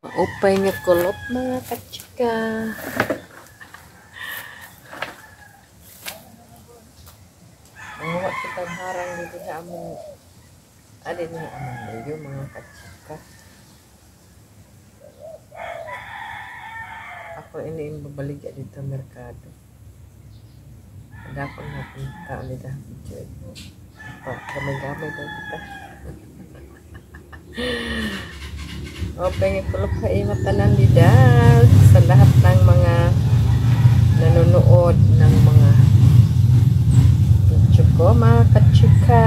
Maupay nga kulot mga kachika. Mga kitang harang dito sa among alin nga among layo mga kachika. Ako ini babalik dito merkado. Ada ko na punta nila video ito. Gamay-gamay daw kita. Open yung kulok sa imatanan didal sa lahat ng mga nanonood ng mga video ko mga kachika.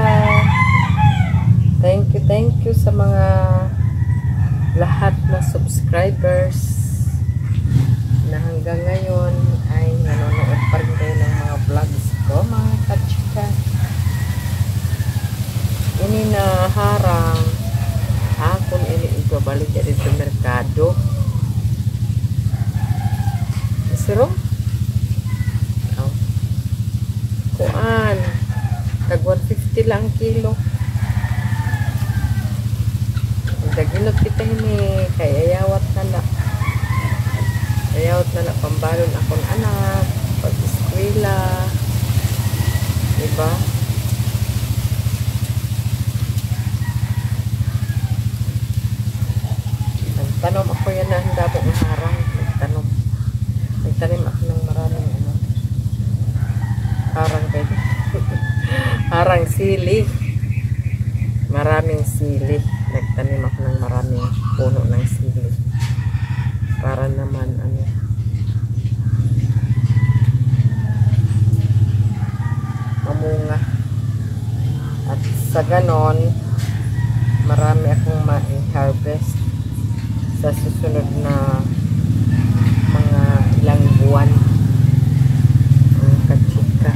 Thank you sa mga lahat na subscribers na hanggang ngayon ay nanonood pa rin kayo ng mga vlogs ko mga kachika. Ini na harang akon ini ibabalik dito sa merkado. Isiro? Oh. Kuan. Tag 150 lang kilo. Daginot kita ini kay ayawat na na. Ayawat na na pambalon akong anak. Pag-eskwela. Diba? Tanom ako yan na handa po ng harang. Nagtanim ako ng maraming harang kayo. Harang sili. Maraming sili. Nagtanim ako ng maraming puno ng sili. Para naman mamunga. At sa ganon, marami akong ma-harvest sa susunod na mga ilang buwan ang kachika.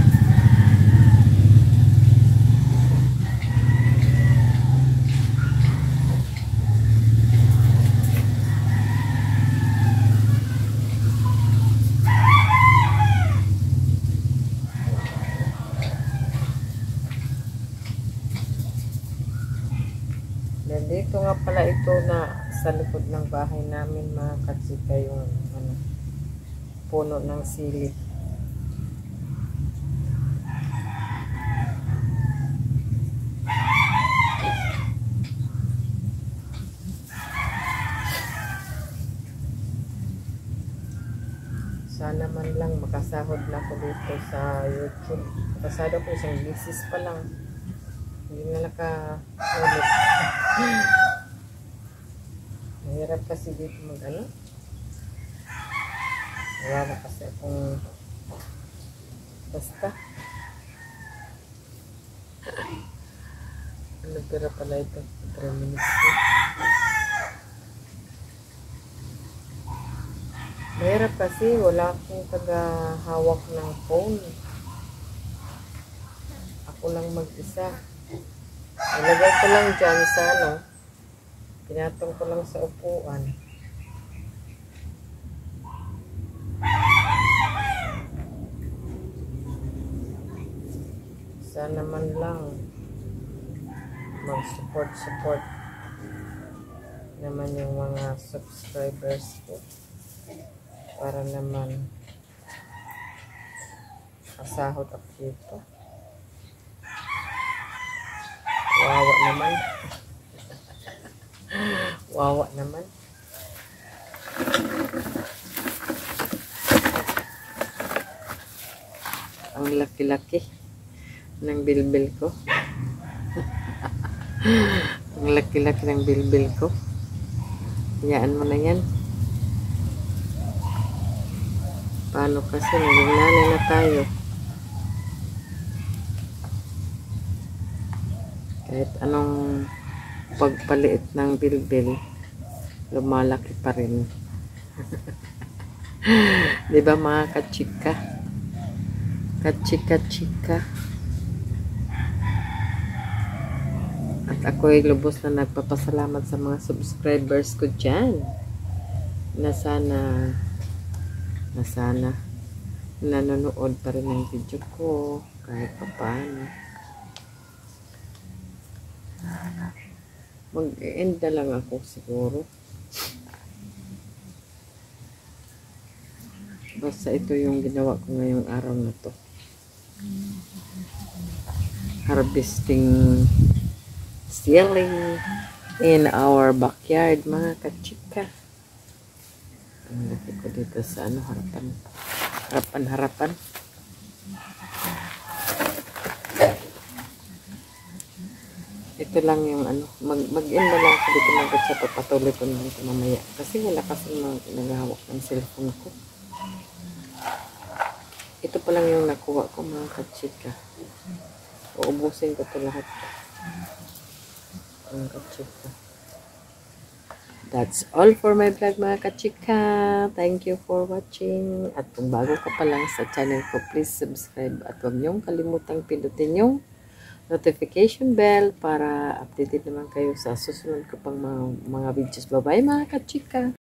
Nandito nga pala ito na sa likod ng bahay namin mga kachika yung puno ng sili. Sana man lang makasahod na ako dito sa YouTube. Kasado ko isang business pa lang. Hindi na nakahulog. Mahirap kasi dito wala na kasi akong basta pera pala ito 3 minutes mahirap kasi wala akong tagahawak ng phone, ako lang mag-isa. Nilagay ko lang dyan sa pinatong ko lang sa upuan. Sana man lang mag-support naman yung mga subscribers ko para naman kasahod ako dito. Wawa naman. Wawa naman. Ang laki-laki ng bilbil ko. Ang laki-laki ng bilbil ko. Hayaan mo na yan. Paano kasi naging nanay na tayo. Kahit anong pagpaliit ng bilbil, lumalaki pa rin. Diba mga kachika? Kachika-chika. At ako ay lubos na nagpapasalamat sa mga subscribers ko dyan. Na sana nanonood pa rin ng video ko kahit pa paano. Mag-end na lang ako siguro. Basta ito yung ginawa ko ngayong araw na to. Harvesting ceiling in our backyard, mga kachika. Ang laki ko dito sa harapan. Ito lang yung mag-in na lang ko dito sa papatuloy ko naman ito mamaya. Kasi wala kasi naghahawak ng cellphone ko. Ito pa lang yung nakuha ko, mga kachika. Uubusin ko ito lahat. Mga kachika. That's all for my vlog, mga kachika. Thank you for watching. At kung bago ka pa lang sa channel ko, please subscribe. At huwag niyong kalimutang pindutin yung notification bell para updated naman kayo sa susunod ko pang mga videos. Bye-bye, mga kachika.